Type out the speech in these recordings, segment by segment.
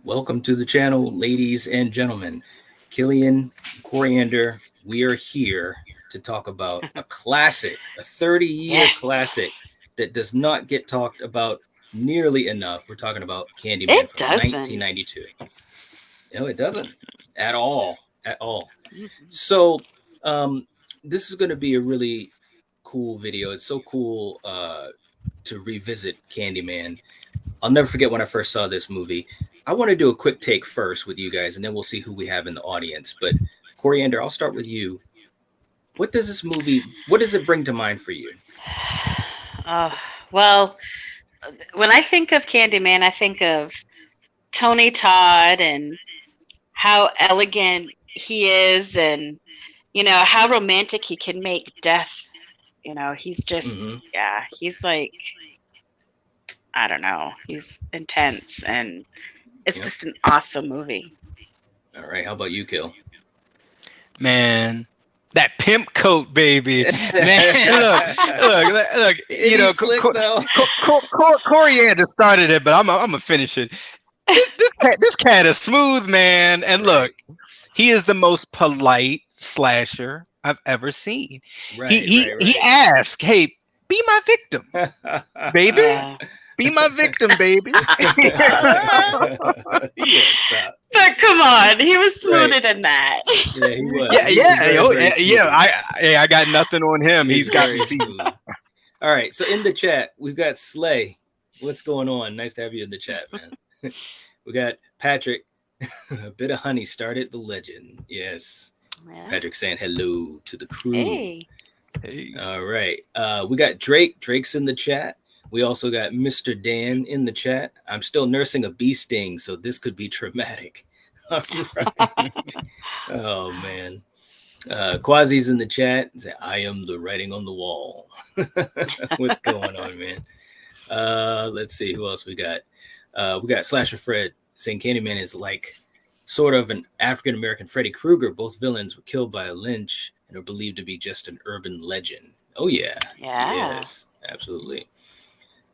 Welcome to the channel, ladies and gentlemen. Killian, Coriander, we are here to talk about a classic, a 30-year Yes, classic that does not get talked about nearly enough. We're talking about Candyman it from doesn't. 1992. No, it doesn't at all. At all. Mhm. So, um, this is going to be a really cool video. It's so cool to revisit Candyman. I'll never forget when I first saw this movie. I want to do a quick take first with you guys, and then we'll see who we have in the audience. But Coriander, I'll start with you. What does this movie? What does it bring to mind for you? Uh, well, when I think of Candyman, I think of Tony Todd and how elegant he is, and how romantic he can make death. He's Mm-hmm. just, yeah, he's like, I don't know, he's intense, and it's Yep. just an awesome movie. All right. How about you, Kill? Man, that pimp coat, baby. Man, look. Isn't he slick though? Coriander started it, but I'm gonna finish it. This cat is smooth, man. And look, Right. he is the most polite slasher I've ever seen. He Right. he he asked, "Hey, be my victim, Right. baby. Yeah. Be my victim, baby." Yeah. Stop. But come on, he was Right. smoother than that. Yeah, he was. Yeah, He was yeah, very, oh, very yeah. smooth. I got nothing on him. He's He's got very me beat. smooth. All right. So in the chat, we've got Slay. What's going on? Nice to have you in the chat, man. We got Patrick. A bit of honey started the legend. Yes. Yeah. Patrick saying hello to the crew. Hey. Hey. All right. We got Drake. Drake's in the chat. We also got Mr. Dan in the chat. I'm still nursing a bee sting, so this could be traumatic. All right. Oh, man. Quasi's in the chat. Say, I am the writing on the wall. What's going on, man? Let's see who else we got. We got Slasher Fred saying Candyman is like sort of an African American Freddy Krueger. Both villains were killed by a lynch and are believed to be just an urban legend. Oh yeah, Yeah. yes, absolutely.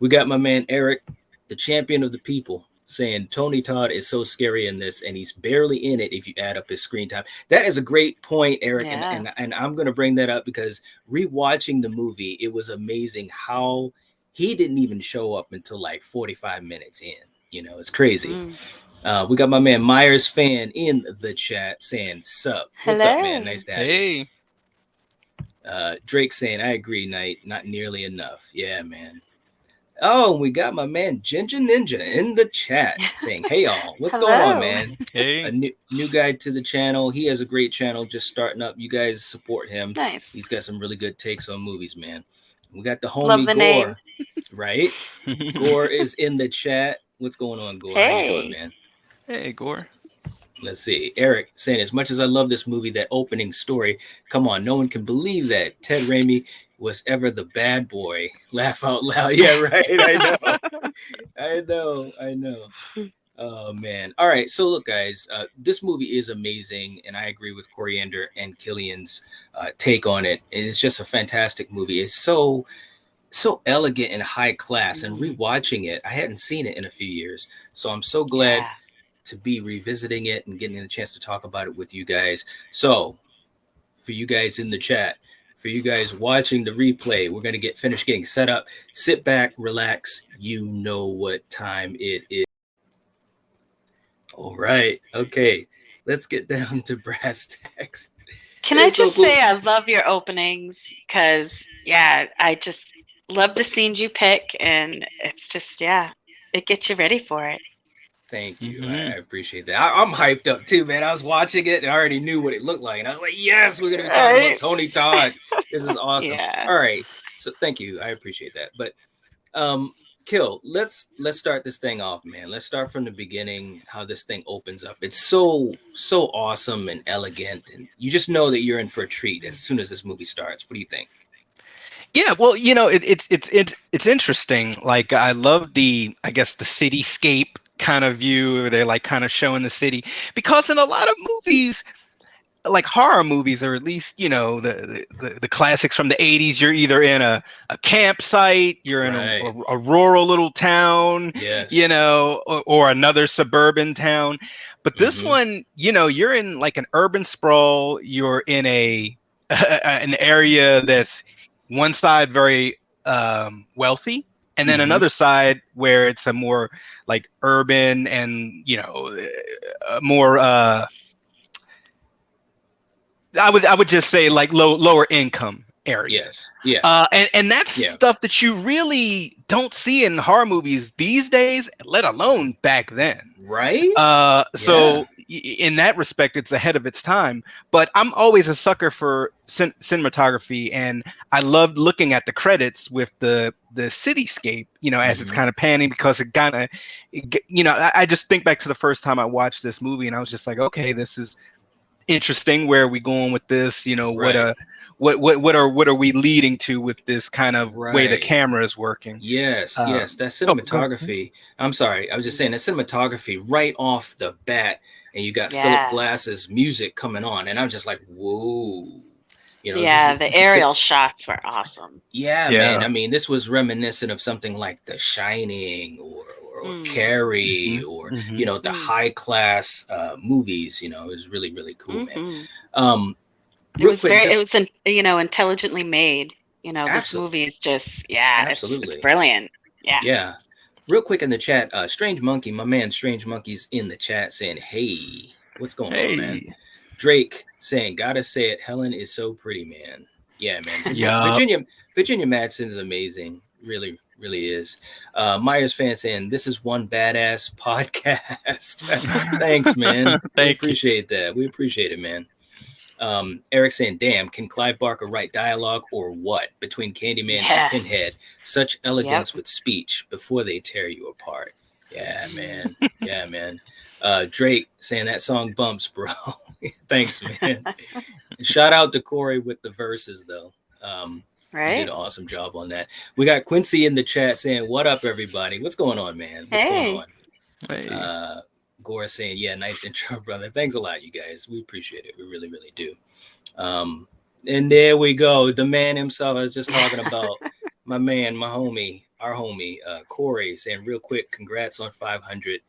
We got my man Eric, the champion of the people, saying Tony Todd is so scary in this, and he's barely in it if you add up his screen time. That is a great point, Eric, Yeah. and I'm going to bring that up because rewatching the movie, it was amazing how he didn't even show up until like 45 minutes in. It's crazy. Mm. We got my man Myers fan in the chat saying sup. What's up, man? Hello. Nice to have you. Hey. Drake saying I agree, Knight. Not nearly enough. Yeah, man. Oh, we got my man Ginger Ninja in the chat saying, "Hey, all, what's going on, Hello. man? A Hey. new guy to the channel. He has a great channel, just starting up. You guys support him. Nice. He's got some really good takes on movies, man. We got the Love homie the Gore, name. right? Gore is in the chat. What's going on, Gore? How you doing, Hey. man? Hey, Gore. Let's see. Eric saying, as much as I love this movie, that opening story, come on, no one can believe that Ted Raimi was ever the bad boy. Laugh out loud. Yeah, right. I know. Oh, man. All right. So, look, guys, this movie is amazing. And I agree with Coriander and Killian's take on it. And it's just a fantastic movie. It's so elegant and high class. And rewatching it, I hadn't seen it in a few years. So I'm so glad Yeah. to be revisiting it and getting a chance to talk about it with you guys. So, for you guys in the chat, for you guys watching the replay, we're going to finish getting set up. Sit back, relax. You know what time it is. All right. Okay. Let's get down to brass tacks. Can I It's so just cool. say I love your openings because, yeah, I just love the scenes you pick, and it's just, yeah, it gets you ready for it. Thank you. Mhm. I appreciate that. I'm hyped up too, man. I was watching it and I already knew what it looked like. And I was like, yes, we're going to be talking about Right? Tony Todd. This is awesome. Yeah. All right. So thank you. I appreciate that. But Kill, let's start this thing off, man. Let's start from the beginning, how this thing opens up. It's so awesome and elegant. And you just know that you're in for a treat as soon as this movie starts. What do you think? Yeah, well, it's interesting. Like, I love I guess, the cityscape kind of view, where they're like kind of showing the city, because in a lot of movies, like horror movies, or at least the classics from the 80s. You're either in a campsite, you're in Right. a rural little town, Yes. or another suburban town. But this Mm-hmm. one, you're in like an urban sprawl. You're in an area that's one side very wealthy, and then Mm-hmm. another side where it's a more like urban and more I would just say like lower income area. Yes. Yeah. And that's Yeah. stuff that you really don't see in horror movies these days, let alone back then. Right. Yeah. So in that respect, it's ahead of its time. But I'm always a sucker for cinematography, and I loved looking at the credits with the cityscape, as it's Mm-hmm. kind of panning, because it kind of, I just think back to the first time I watched this movie, and I was just like, okay, this is interesting. Where are we going with this? Right. What are we leading to with this kind of way the Right. camera is working? Yes, yes, that Go ahead. cinematography. I'm sorry, I was just saying that cinematography right off the bat, and you got Philip Yeah. Glass's music coming on, and I'm just like, whoa, this Yeah, is the to, aerial shots were awesome. yeah, man. Yeah. I mean, this was reminiscent of something like The Shining or Mm. Carrie, Hmm. or Hmm. the Mm. high class movies. It was really really cool, man. Mhm. Um, It real was quick, very just intelligently made. This absolutely, movie is just, yeah, it's absolutely. brilliant. Yeah. Yeah. Real quick in the chat, Strange Monkey, my man Strange Monkey's in the chat saying, hey, what's going on, man? Hey. Drake saying, gotta say it, Helen is so pretty, man. Yeah, man. Yup. Virginia Madsen is amazing. Really, really is. Myers fan saying, this is one badass podcast. Thanks, man. We Thank you. appreciate that. We appreciate it, man. Eric saying, damn, can Clive Barker write dialogue or what between Candyman and Yes. Pinhead? Such Yep. elegance with speech before they tear you apart. Yeah, Mm. man. Yeah, man. Drake saying that song bumps, bro. Thanks, man. Shout out to Corey with the verses, though. He did Right? an awesome job on that. We got Quincy in the chat saying, what up, everybody? What's going on, man? What's going Hey. on? Hey. Uh, Gore saying, yeah, nice intro, brother. Thanks a lot, you guys. We appreciate it. We really, really do. Um, and there we go. The man himself. I was just talking about my man, my homie, our homie, Corey, saying real quick, congrats on 500.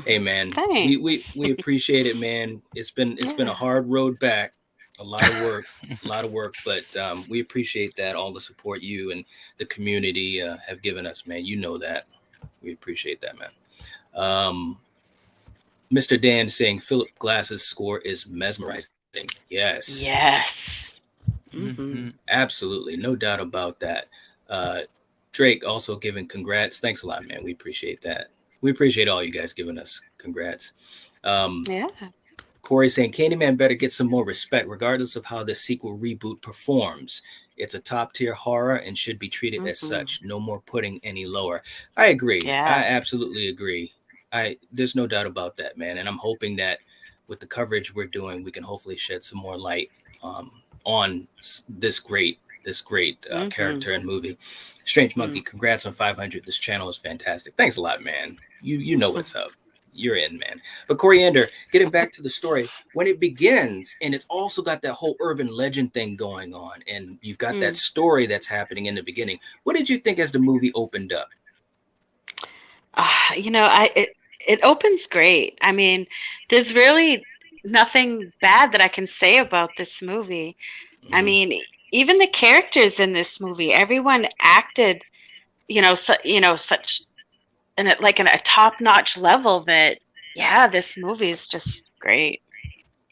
Hey, man, we, Thanks. we we appreciate it, man. It's been a Yeah. hard road back, a lot of work, but we appreciate that, all the support you and the community have given us, man. You know that. We appreciate that, man. Um, Mr. Dan saying Philip Glass's score is mesmerizing. Yes, Yes. Mhm. Hmm. absolutely, no doubt about that. Uh, Drake also giving congrats. Thanks a lot, man. We appreciate that. We appreciate all you guys giving us congrats. Um, Yeah. Corey saying Candyman better get some more respect, regardless of how the sequel reboot performs. It's a top tier horror and should be treated as Mhm. such. No more putting any lower. I agree. I Yeah. absolutely agree. There's no doubt about that, man. And I'm hoping that with the coverage we're doing, we can hopefully shed some more light on this great Mhm. character and movie. Strange Monkey, Mm. congrats on 500. This channel is fantastic. Thanks a lot, man. You know what's up. You're in, man. But Coriander, getting back to the story, when it begins, and it's also got that whole urban legend thing going on, and you've got that Mm. story that's happening in the beginning. What did you think as the movie opened up? It opens great. I mean, there's really nothing bad that I can say about this movie. I Mm-hmm. mean, even the characters in this movie, everyone acted, such in a top-notch level that, yeah, this movie is just great.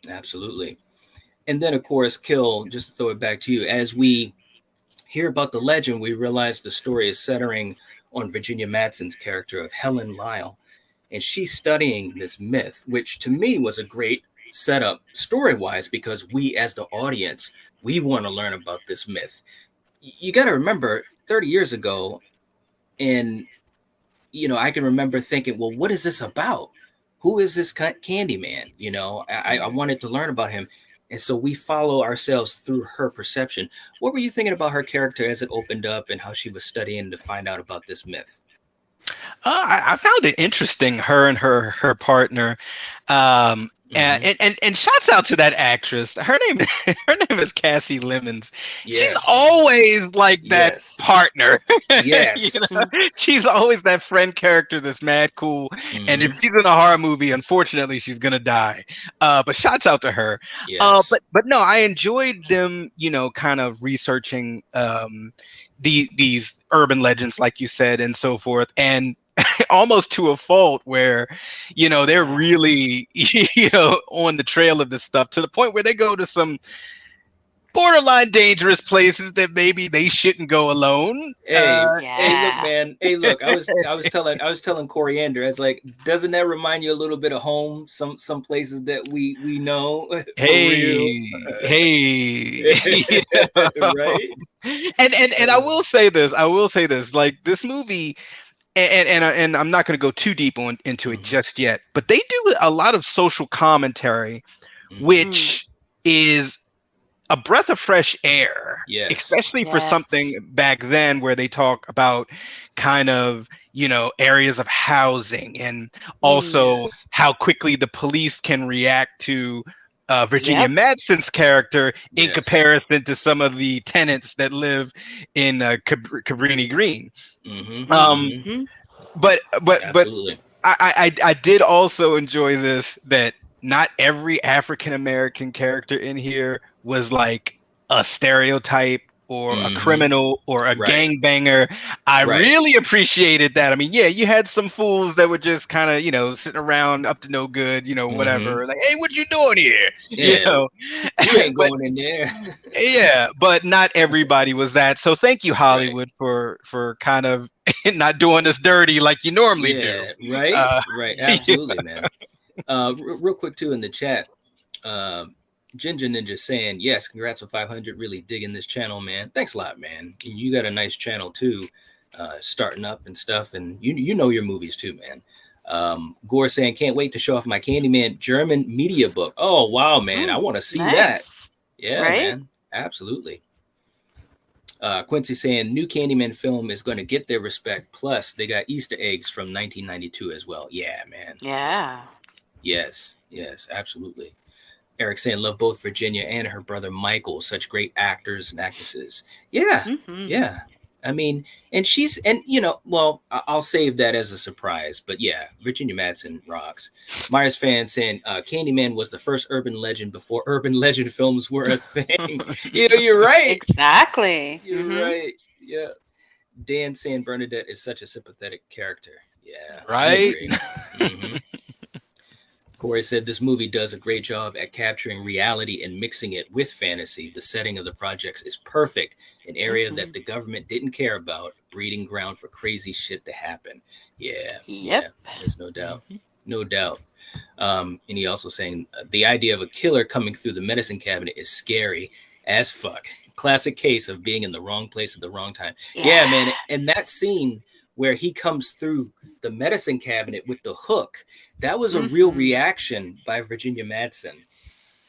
Absolutely. And then, of course, Kill, just to throw it back to you, as we hear about the legend, we realize the story is centering on Virginia Madsen's character of Helen Lyle. And she's studying this myth, which to me was a great setup story wise, because we, as the audience, we want to learn about this myth. You got to remember 30 years ago, and I can remember thinking, well, what is this about? Who is this Candyman? I Mm. wanted to learn about him. And so we follow ourselves through her perception. What were you thinking about her character as it opened up and how she was studying to find out about this myth? I found it interesting, her and her partner. Mm-hmm. And shouts out to that actress. Her name her name is Cassie Lemons. She's Yes. always like that Yes. partner. You Yes. know, she's always that friend character that's mad cool. And if Mm-hmm. she's in a horror movie, unfortunately, she's gonna die. But shouts out to her. Yes. But no, I enjoyed them. Kind of researching these urban legends, like you said, and so forth, and almost to a fault where they're Yeah. really on the trail of this stuff to the point where they go to some borderline dangerous places that maybe they shouldn't go alone. Hey, look, Yeah. man. Hey, look. I was telling Coriander. I was like, doesn't that remind you a little bit of home? Some places that we know for real, Hey, right? and I will say this. Like this movie, and I'm not going to go too deep into it Mm-hmm. just yet, but they do a lot of social commentary, Mm-hmm. Mm. which is a breath of fresh air, Yes. especially for Yes. something back then where they talk about kind of, areas of housing, and Mm. also Yes. how quickly the police can react to Virginia Yep. Madsen's character in Yes. comparison to some of the tenants that live in Cabrini Green. Mm-hmm. Um, Mm-hmm. Mm-hmm. but Absolutely. I did also enjoy this, that not every African American character in here was like a stereotype or a Mm-hmm. criminal or a Right. gangbanger. I Right. really appreciated that. I mean, yeah, you had some fools that were just kind of, sitting around up to no good, Mm-hmm. whatever. Like, hey, what you doing here? You Yeah. know, You ain't but going in there. yeah, but not everybody was that. So thank you, Right. Hollywood, for kind of not doing us dirty like you normally do. Yeah. Right. Uh, Right. Yeah. Absolutely, man. Real quick too in the chat. Uh, Ginger Ninja saying, yes, congrats on 500. Really digging this channel, man. Thanks a lot, man. You got a nice channel too, starting up and stuff. And you know your movies too, man. Gore saying, can't wait to show off my Candyman German media book. Oh, wow, man. I Mm. want to see Nice. that. Yeah, Right? man. Absolutely. Quincy saying, new Candyman film is going to get their respect. Plus, they got Easter eggs from 1992 as well. Yeah, man. Yeah. Yes. Yes, absolutely. Eric saying love both Virginia and her brother Michael, such great actors and actresses. Yeah, Mm-hmm. yeah. I mean, and well, I'll save that as a surprise. But yeah, Virginia Madsen rocks. Myers fan saying Candyman was the first urban legend before urban legend films were a thing. You're right. Exactly. You're Mm-hmm. right. Yeah. Dan saying Bernadette is such a sympathetic character. Yeah, I right? agree. Hmm. Corey said this movie does a great job at capturing reality and mixing it with fantasy. The setting of the projects is perfect, an area Mm-hmm. that the government didn't care about, breeding ground for crazy shit to happen. Yeah, Yep. yeah, there's no doubt. Mhm. No doubt. And he also saying the idea of a killer coming through the medicine cabinet is scary as fuck. Classic case of being in the wrong place at the wrong time. Yeah, Yeah. man. And that scene where he comes through the medicine cabinet with the hook, that was a real Mm-hmm. reaction by Virginia Madsen.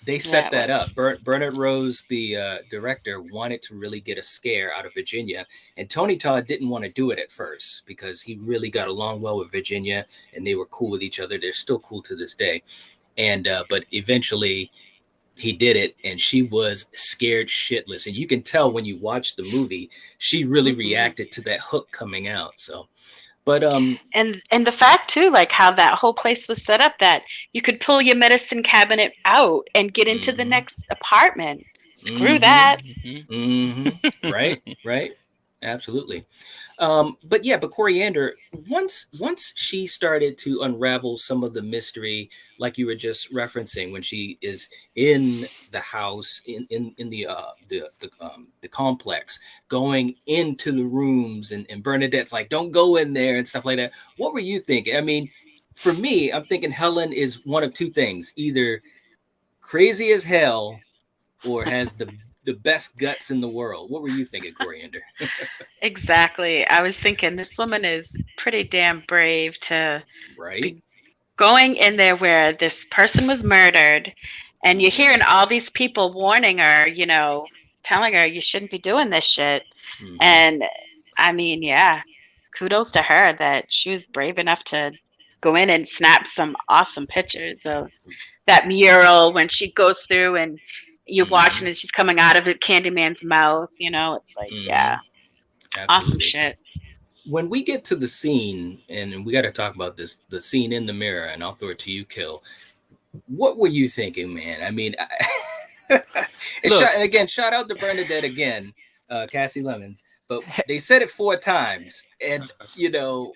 They Yeah, set it that was. up. Bernard Rose, the director, wanted to really get a scare out of Virginia, and Tony Todd didn't want to do it at first because he really got along well with Virginia, and they were cool with each other. They're still cool to this day. And but eventually he did it, and she was scared shitless. And you can tell when you watch the movie, she really Mm-hmm. reacted to that hook coming out. So, but And the fact too, like how that whole place was set up, that you could pull your medicine cabinet out and get into the mm-hmm, next apartment. Screw mm-hmm, that. Mhm. mm-hmm, right, right, absolutely. But Coriander, once she started to unravel some of the mystery, like you were just referencing, when she is in the house in the complex, going into the rooms, and Bernadette's like, "Don't go in there" and stuff like that. What were you thinking? I mean, for me, I'm thinking Helen is one of two things: either crazy as hell or has the best guts in the world. What were you thinking, Coriander? Exactly. I was thinking this woman is pretty damn brave to Right? be going in there where this person was murdered, and you're Mm-hmm. hearing all these people warning her, telling her you shouldn't be doing this shit. Mm-hmm. And I mean, yeah, kudos to her that she was brave enough to go in and snap some awesome pictures of that mural when she goes through and you're watching Mhm. and she's coming out of it, Candyman's mouth. It's like, yeah, Mhm. awesome Absolutely. shit. When we get to the scene, and we got to talk about this, the scene in the mirror, and I'll throw it to you, Kill. What were you thinking, man? I mean, Look, and again, shout out to Bernadette again, Cassie Lemons. But they said it 4 times, and what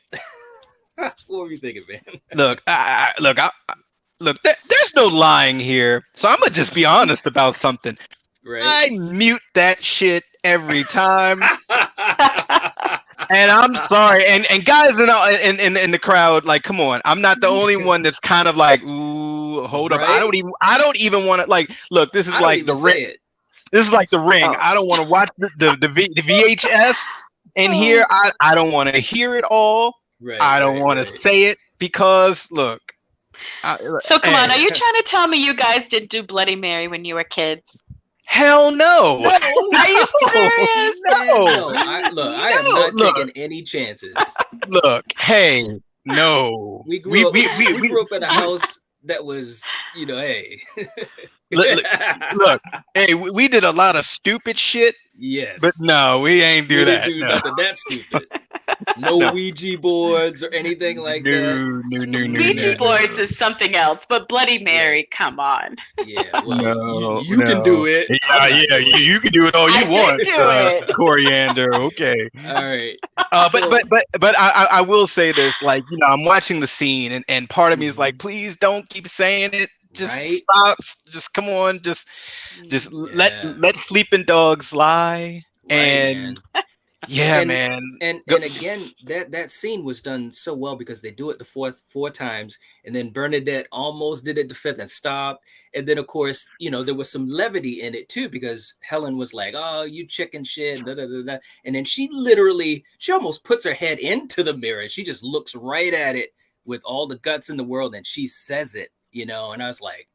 were you thinking, man? look, look. There's no lying here, so I'm gonna just be honest about something. Right? I mute that shit every time. And I'm sorry, and guys in the crowd, like, come on, I'm not the only one that's kind of like, ooh, hold up, Right? I don't even want to, like, look, this is I don't like even the ring, say it. this is like the ring. Oh. I don't want to watch the VHS in here. I don't want to hear it all. Right, I don't right, want to right. say it because look, So come on, are hey, you trying to tell me you guys didn't do Bloody Mary when you were kids? hell no, No, Are you serious? man, no, no. I am no, not look, taking any chances. look, hey, no, We grew up. We we grew up in a house that was, hey. look, look, hey, we did a lot of stupid shit, but Yes, no, we ain't we do didn't that. do No, nothing that stupid. No no, Ouija boards or anything like that. Ouija boards No. is something else, but Bloody Right. Mary, come on. Yeah. Well, no, you can do no. it. I'm Yeah, not yeah, doing it. you can do it all I you can want, do it. Coriander. Okay. All right. But So. I will say this, like, I'm watching the scene, and part of me is like, Mhm. please don't keep saying it. Just Right. stop. Just come on. Just Yeah. let sleeping dogs lie. Right, And man. yeah, and man. Go, and again, that scene was done so well because they do it the four times, and then Bernadette almost did it the fifth and stopped. And then, of course, there was some levity in it too, because Helen was like, "Oh, you chicken shit," da, da, da, da. And then she almost puts her head into the mirror. She just looks right at it with all the guts in the world, and she says it. And I was like,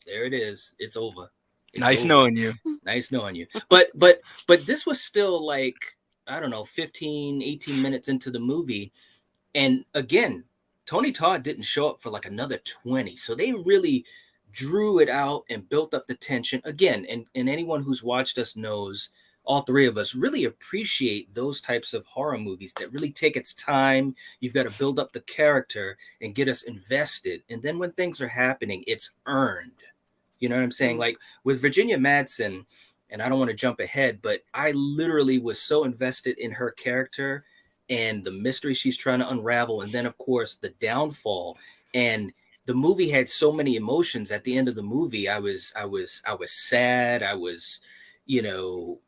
there it is. It's over. It's nice over. knowing you. Nice knowing you. But this was still like, I don't know, 15, 18 minutes into the movie. And again, Tony Todd didn't show up for like another 20. So they really drew it out and built up the tension. Again, and anyone who's watched us knows, all three of us really appreciate those types of horror movies that really take its time. You've got to build up the character and get us invested. And then when things are happening, it's earned. You know what I'm saying? Like with Virginia Madsen, and I don't want to jump ahead, but I literally was so invested in her character and the mystery she's trying to unravel, and then of course the downfall. And the movie had so many emotions. At the end of the movie, I was sad, I was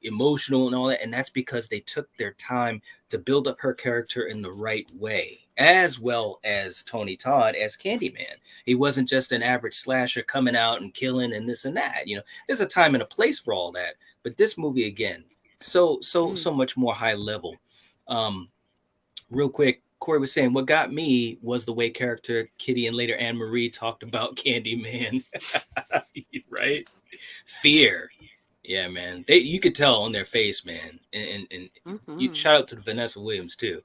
emotional and all that, and that's because they took their time to build up her character in the right way, as well as Tony Todd as Candyman. He wasn't just an average slasher coming out and killing and this and that. There's a time and a place for all that. But this movie, again, so much more high level. Um, Real quick, Corey was saying what got me was the way character Kitty and later Anne Marie talked about Candyman. Right? Fear. Yeah, man. You could tell on their face, man. And you shout out to Vanessa Williams too.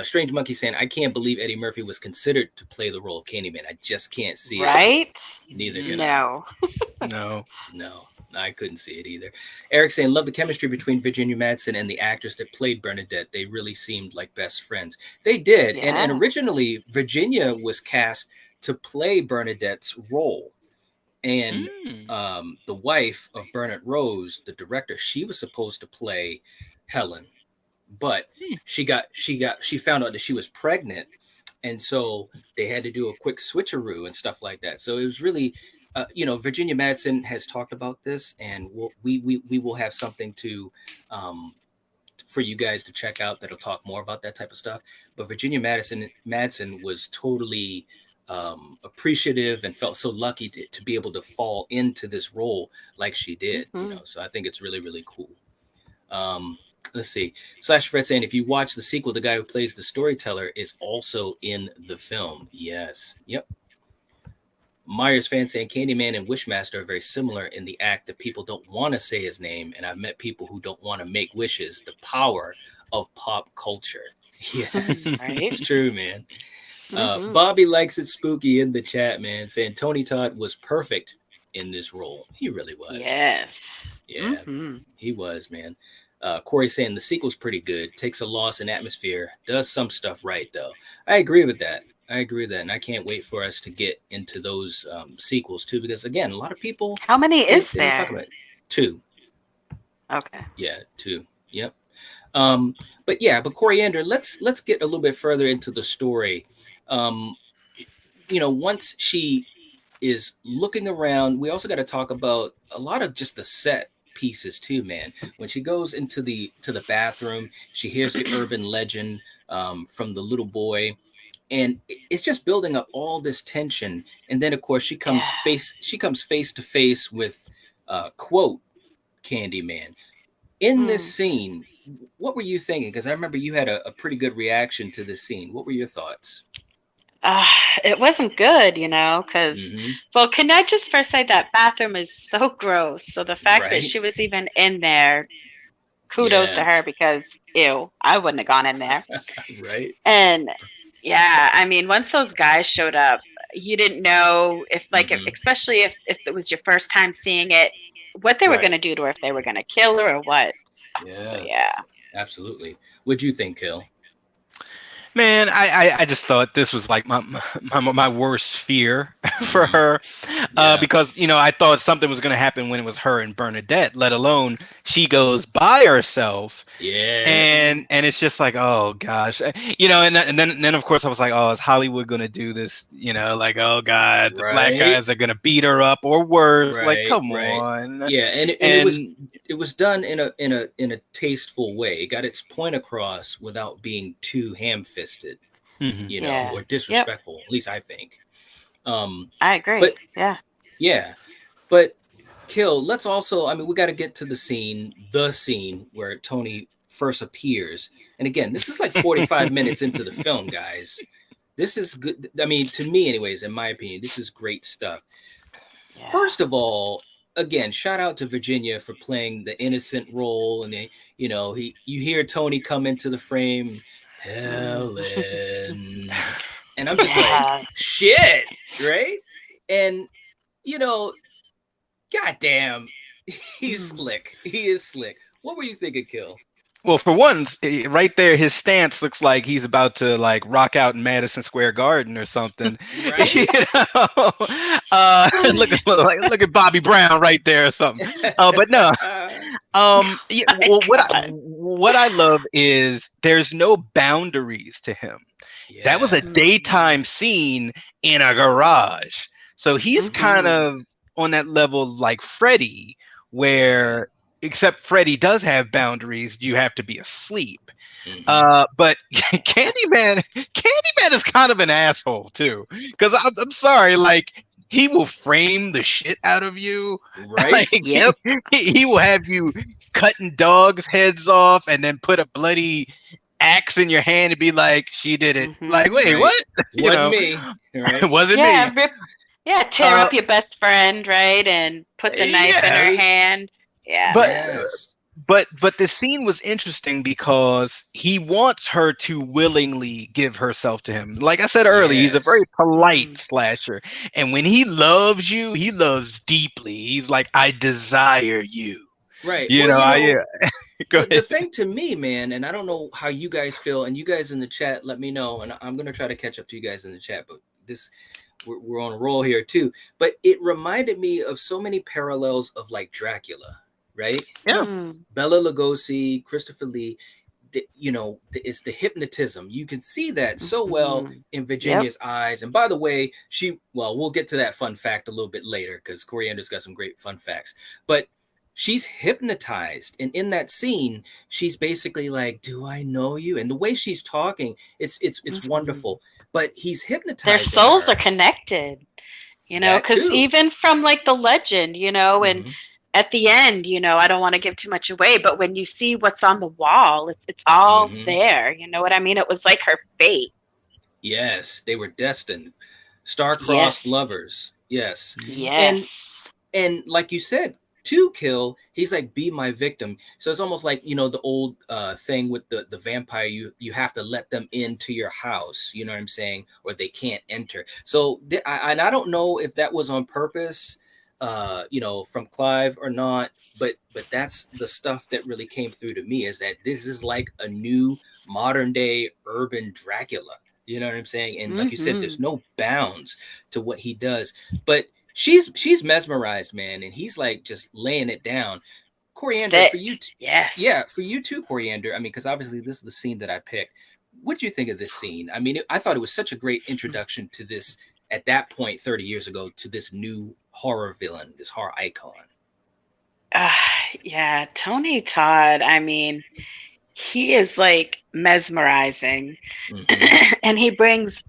Strange Monkey saying, I can't believe Eddie Murphy was considered to play the role of Candyman. I just can't see it. Right? Neither can No. No. No, I couldn't see it either. Eric saying, love the chemistry between Virginia Madsen and the actress that played Bernadette. They really seemed like best friends. They did. And Yeah. originally, Virginia was cast to play Bernadette's role. And the wife of Bernard Rose, the director, she was supposed to play Helen, but she found out that she was pregnant, and so they had to do a quick switcheroo and stuff like that. So it was really, Virginia Madsen has talked about this, and we will have something to for you guys to check out that'll talk more about that type of stuff. But Virginia Madsen was totally appreciative and felt so lucky to be able to fall into this role like she did. So I think it's really, really cool. Let's see. Slash Fred saying, if you watch the sequel, the guy who plays the storyteller is also in the film. Yes. Yep. Myers fan saying Candyman and Wishmaster are very similar in the act that people don't want to say his name, and I've met people who don't want to make wishes. The power of pop culture. Yes, Right? it's true, man. Mm-hmm. Bobby likes it spooky in the chat, man, saying Tony Todd was perfect in this role. He really was, man. Yes. Yeah, Mm-hmm. he was, man. Corey saying the sequel's pretty good, takes a loss in atmosphere, does some stuff right, though. I agree with that. I agree with that. And I can't wait for us to get into those sequels, too, because, again, a lot of people, How many they, is they don't talk there? about it. Two. Okay. Yeah, two. Yep. Um, but yeah, but Coriander, let's get a little bit further into the story. Um, once she is looking around, we also got to talk about a lot of just the set pieces too, man. When she goes into the bathroom, she hears the urban legend from the little boy, and it's just building up all this tension. And then, of course, Yeah. she comes face to face with quote Candyman in this Mm. scene. What were you thinking? Because I remember you had a pretty good reaction to this scene. What were your thoughts? Uh, it wasn't good, because, Mm-hmm. well, can I just first say that bathroom is so gross. So the fact that Right. she was even in there, kudos to Yeah. her because, ew, I wouldn't have gone in there. Right. And yeah, I mean, once those guys showed up, you didn't know if, like, Mm-hmm. especially if it was your first time seeing it, what they were going Right. to do to her, if they were going to kill her or what. So yeah. Yes. Absolutely. What'd you think, Kill? Man, I just thought this was like my worst fear for Mm-hmm. her, Yeah. because I thought something was going to happen when it was her and Bernadette. Let alone she goes by herself, Yes. Mm-hmm. and it's just like, oh gosh, and then of course I was like, oh, is Hollywood going to do this? Like, oh god, the black Right. guys are going to beat her up or worse. Like, Right. come Right. on, Yeah, and and it was done in a tasteful way. It got its point across without being too ham-fisted, mhm. Yeah. or Yep. disrespectful. At least I think. Um, I agree. but Yeah. yeah, but Kill. Let's also. I mean, we got to get to the scene where Tony first appears. And again, this is like 45 minutes into the film, guys. This is good. I mean, to me, anyways, in my opinion, this is great stuff. Yeah. First of all, again, shout out to Virginia for playing the innocent role, and you hear Tony come into the frame, Mm. Helen, and I'm just like, Yeah. shit, right? And you know, goddamn, he's Mm. slick. He is slick. What were you thinking, Kill? Well, for one, right there, his stance looks like he's about to like rock out in Madison Square Garden or something. You Right? know, look at Bobby Brown right there or something. But no, yeah, My well, God. what I love is there's no boundaries to him. That was a Yeah. Mm. daytime scene in a garage, so he's kind Mm-hmm. of on that level like Freddy, Yeah. where except Freddy does have boundaries. You have to be asleep. Mm-hmm. But Candyman is kind of an asshole too. Because I'm sorry, like he will frame the shit out of you. Right? Like Yep. he will have you cutting dogs' heads off and then put a bloody axe in your hand and be like, "She did it." Like, Mm-hmm. wait, Right. what? Wasn't me. It Right? wasn't me. Yeah. Yeah. Tear Uh, up your best friend, right? And put the knife in yeah, her Right? hand. Yeah. but Yeah. Yes. but the scene was interesting because he wants her to willingly give herself to him. Like I said earlier, he's a very Yes. polite Mm. slasher, and when he loves you, he loves deeply. He's like, I desire you. Right. You Well, know, I go the ahead. thing to me, man, and I don't know how you guys feel, and you guys in the chat, let me know, and I'm gonna try to catch up to you guys in the chat. But this, we're on a roll here too. But it reminded me of so many parallels of like Dracula, right? Yeah. Mm. Bela Lugosi, Christopher Lee. It's the hypnotism. You can see that so well Mm-hmm. in Yep. Virginia's eyes. And by the way, we'll get to that fun fact a little bit later because Coriander's got some great fun facts. But she's hypnotized, and in that scene, she's basically like, "Do I know you?" And the way she's talking, it's Mm-hmm. wonderful. But he's Their hypnotizing souls are her. connected, That because too. even from like the legend, and Hmm. at the end, I don't want to give too much away, but when you see what's on the wall, it's all Hmm. there. You know what I mean? It was like her fate. Yes, they were destined, star-crossed Yes. lovers. Yes, Yes. and and like you said. to kill, he's like, be my victim. So it's almost like, the old thing with the vampire, you have to let them into your house, you know what I'm saying, or they can't enter. So and I don't know if that was on purpose, from Clive or not, but that's the stuff that really came through to me, is that this is like a new modern day urban Dracula. You know what I'm saying? And like you said, Mm-hmm. there's no bounds to what he does. But she's mesmerized, man, and he's like just laying it down. Coriander, for you, Yes. yeah, for you too, Coriander. I mean, because obviously this is the scene that I picked. What do you think of this scene? I mean, I thought it was such a great introduction to this at that point 30 years ago, to this new horror villain, this horror icon. Uh, yeah, Tony Todd. I mean, he is like mesmerizing, and he brings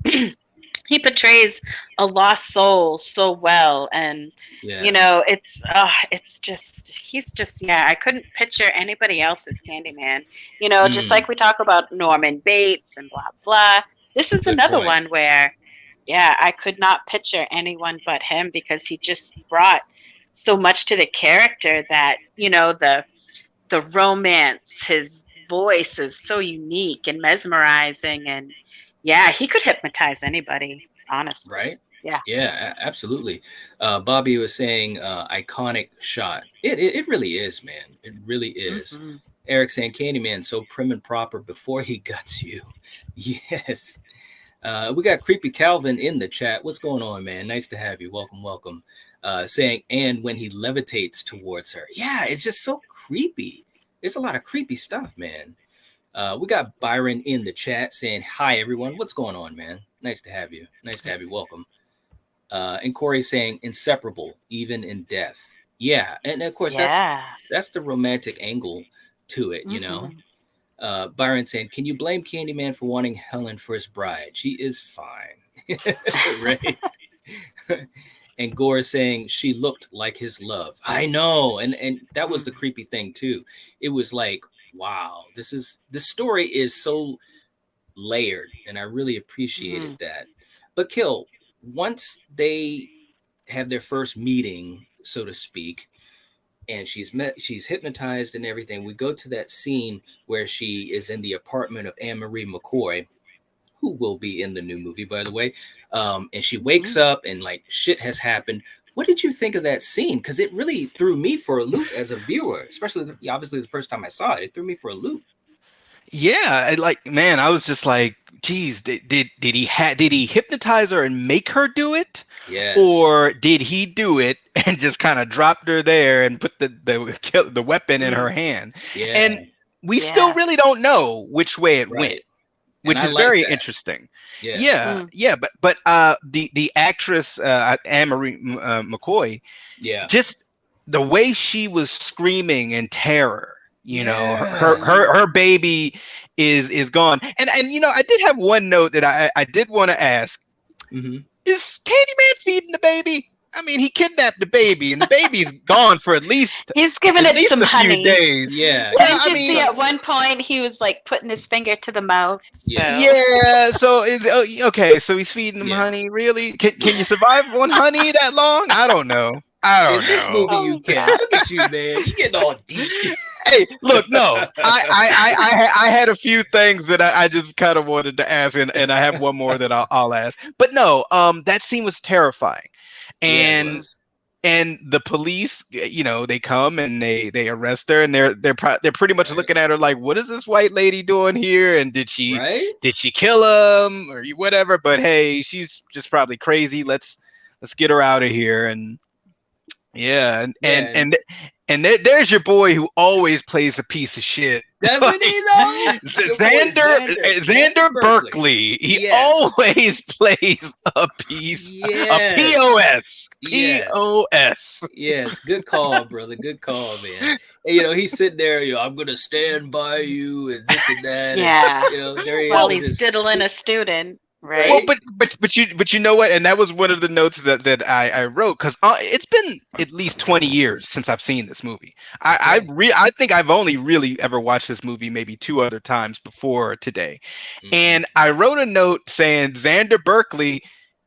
he portrays a lost soul so well, and Yeah. it's just he's just I couldn't picture anybody else as Candyman. Just Mm, like we talk about Norman Bates and blah blah. This is good another point. one where I could not picture anyone but him, because he just brought so much to the character, that the romance, his voice is so unique and mesmerizing, and he could hypnotize anybody, honestly. Right? Yeah. Yeah, absolutely. Bobby was saying iconic shot. It really is, man. It really is. Mm-hmm. Eric saying Candyman so prim and proper before he guts you. Yes. We got Creepy Calvin in the chat. What's going on, man? Nice to have you. Welcome, welcome. Saying, and when he levitates towards her. Yeah, it's just so creepy. There's a lot of creepy stuff, man. We got Byron in the chat saying, hi, everyone. What's going on, man? Nice to have you. Nice to have you. Welcome. And Corey saying, inseparable, even in death. Yeah. And of course, Yeah. that's the romantic angle to it, Mm-hmm. Byron saying, can you blame Candyman for wanting Helen for his bride? She is fine. Right. And Gore saying she looked like his love. I know. And that was the creepy thing too. It was like, wow, this story is so layered, and I really appreciated Mm-hmm. that. But Kill, once they have their first meeting, so to speak, and she's hypnotized and everything, we go to that scene where she is in the apartment of Anne Marie McCoy, who will be in the new movie, by the way. And she wakes up and like shit has happened. What did you think of that scene? Because it really threw me for a loop as a viewer, especially obviously the first time I saw it. It threw me for a loop. Yeah, man, I was just like, geez, did he hypnotize her and make her do it? Yes. Or did he do it and just kind of dropped her there and put the weapon in her hand? And Yeah. we still really don't know which way it went, Right. And which I is like very that. interesting. Yeah. Yeah, but the actress Anne Marie McCoy, Yeah. just the way she was screaming in terror, Yeah. her baby is gone. And I did have one note that I did want to ask. Mm-hmm. Is Candyman feeding the baby? I mean, he kidnapped the baby, and the baby's gone for He's giving at it least some a few honey. days. Yeah. Well, Didn't I you see mean, at one point he was like putting his finger to the mouth? So Yes. yeah. So okay. So he's feeding him Yeah. honey. Really? Can you Yeah. survive on honey that long? I don't know. I In don't this know. movie, you oh can. god. Look at you, man. You getting all deep. Hey, look, no, I had a few things that I just kind of wanted to ask, and I have one more that I'll ask. But no, that scene was terrifying, Yeah, it and was. the police, they come and they arrest her, and they're pretty much Right. looking at her like, what is this white lady doing here, and Right. did she kill him or whatever? But hey, she's just probably crazy. Let's get her out of here. And yeah, Yeah. and there's your boy who always plays a piece of shit. Doesn't Like he though? Your boy Xander Xander Berkeley. Berkeley. He Yes. always plays a Yes. POS. Yes. POS. Yes. Good call, brother. Good call, man. And he's sitting there, I'm gonna stand by you and this and that. And Yeah. there he is While Well, with he's his diddling a student, Well, right? right? but you know what? And that was one of the notes that I wrote, because it's been at least 20 years since I've seen this movie. Okay. I think I've only really ever watched this movie maybe two other times before today, Mm-hmm. and I wrote a note saying Xander Berkeley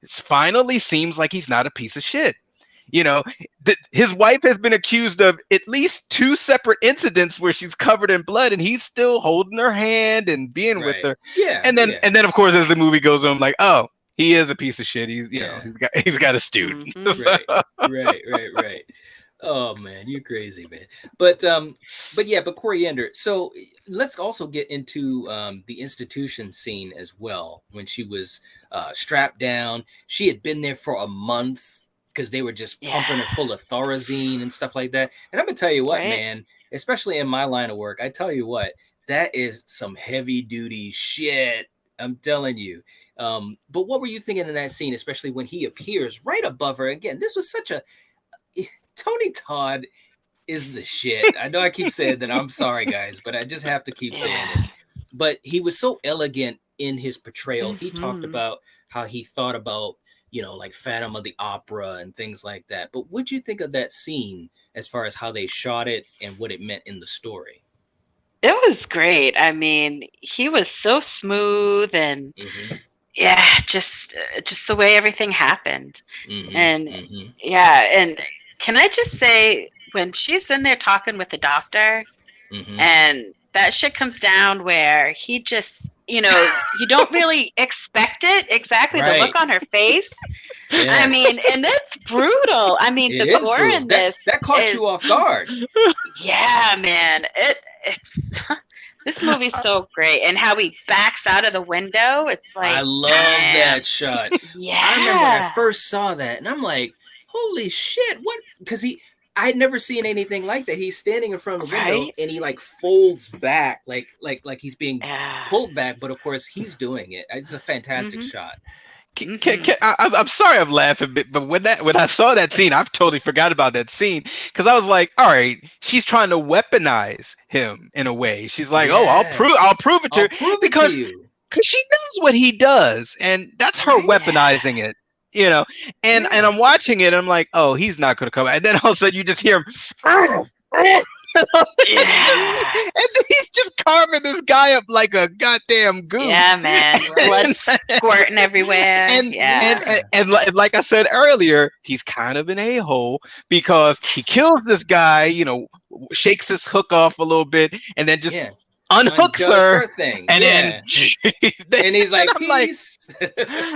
finally seems like he's not a piece of shit. You know, his wife has been accused of at least 2 separate incidents where she's covered in blood, and he's still holding her hand and being with Right. her. Yeah. And then, Yeah. of course, as the movie goes on, I'm like, oh, he is a piece of shit. He's, Yeah. he's got a stewed. Mhm. Right. Right. Oh man, you're crazy, man. But Coriander. So let's also get into the institution scene as well. When she was strapped down, she had been there for a month because they were just pumping her full of Thorazine and stuff like that. And I'm gonna tell you what, Right. man. Especially in my line of work, I tell you what, that is some heavy duty shit. I'm telling you. But what were you thinking in that scene, especially when he appears right above her again? This was such a Tony Todd is the shit. I know I keep saying that. I'm sorry, guys, but I just have to keep saying it. But he was so elegant in his portrayal. He talked Mhm. about how he thought about, like Phantom of the Opera and things like that. But what'd you think of that scene as far as how they shot it and what it meant in the story? It was great. I mean, he was so smooth and Mm-hmm. just the way everything happened. Mm-hmm. And Mm-hmm. and can I just say when she's in there talking with the doctor Mm-hmm. and that shit comes down where he just, you don't really expect it exactly, the look Right. on her face. I Yes. mean, and that's brutal. I mean, It the is gore brutal. in That this that caught is, you off guard. yeah, man. It's this movie's so great, and how he backs out of the window. It's I like, love damn, that shot. I remember when I yeah, first saw that, and I'm like, "Holy shit!" What? Because I had never seen anything like that. He's standing in front of the window, right? and he like folds back, like he's being Yeah. pulled back. But of course, he's doing it. It's a fantastic Mhm. shot. Mhm. I'm sorry I'm laughing, but when I saw that scene, I've totally forgot about that scene because I was like, all right, she's trying to weaponize him in a way. She's like, oh, Yes, I'll prove it to I'll her prove it to because you. she knows what he does, and that's her Right? Yeah. weaponizing it. You know, and Yeah. I'm watching it, and I'm like, oh, he's not gonna come out. And then all of a sudden, you just hear him, Yeah. and then he's just carving this guy up like a goddamn Yeah, goose. man. Right. Blood squirting everywhere. and Yeah. like I said earlier, he's kind of an a-hole because he kills this guy, shakes his hook off a little bit, and then just Yeah. unhooks Undoes her, her thing. and then Yeah. And he's and like, I'm like, peace.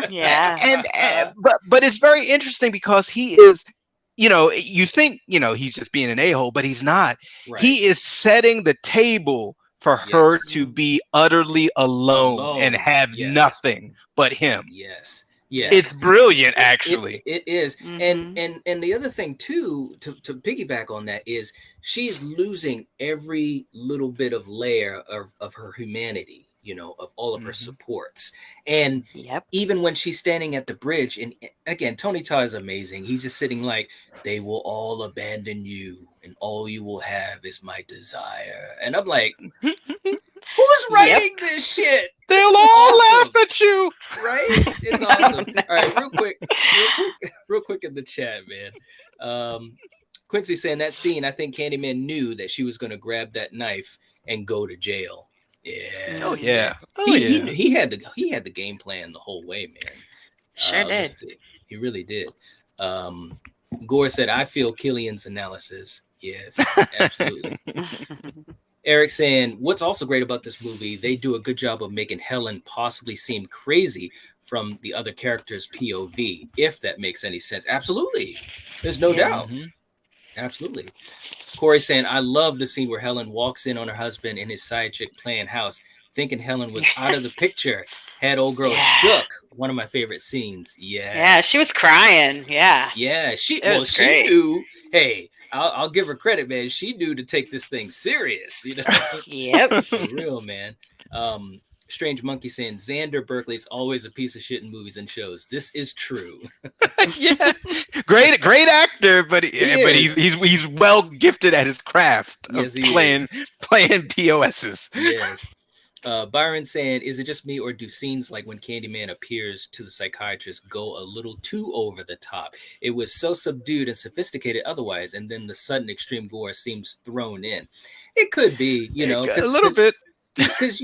Yeah. but it's very interesting because he is, you think, he's just being an a-hole, but he's not. Right. He is setting the table for her Yes. to be utterly alone and Alone. have Yes. nothing but him. Yes. It's Yes. brilliant, It actually. it is. And Mhm. and the other thing too, to piggyback on that, is she's losing every little bit of layer of her humanity, of all of her Hmm. supports. And Yep. even when she's standing at the bridge, and again, Tony Todd is amazing. He's just sitting like, they will all abandon you, and all you will have is my desire. And I'm like, who's Yep. writing this shit? This They'll is all laugh awesome. at you. Right? It's awesome. All right, real quick in the chat, man. Quincy saying that scene, I think Candyman knew that she was going to grab that knife and go to jail. Oh Yeah, Mm. yeah. yeah. Oh He yeah. he had the game plan the whole way, man. Sure Let's did. see. He really did. Um, Gore said, "I feel Killian's analysis." Yes, absolutely. Eric saying, what's also great about this movie, they do a good job of making Helen possibly seem crazy from the other characters' POV, if that makes any sense. Absolutely. There's no Yeah. doubt. Absolutely. Corey saying, I love the scene where Helen walks in on her husband and his side chick playing house, thinking Helen was out of the picture. Had old girl Yeah. shook. One of my favorite scenes. Yeah, she was Yes. crying. Yeah. Yeah, It was she great. knew. Hey, I'll give her credit, man. She knew to take this thing serious, Yep. For real, man. Strange Monkey saying Xander Berkeley's always a piece of shit in movies and shows. This is true. Yeah. Great actor, but He he's well gifted at his craft of Yes, he playing is. POSs. Yes. Byron saying, is it just me, or do scenes like when Candyman appears to the psychiatrist go a little too over the top? It was so subdued and sophisticated otherwise, and then the sudden extreme gore seems thrown in. It could be, A little bit. because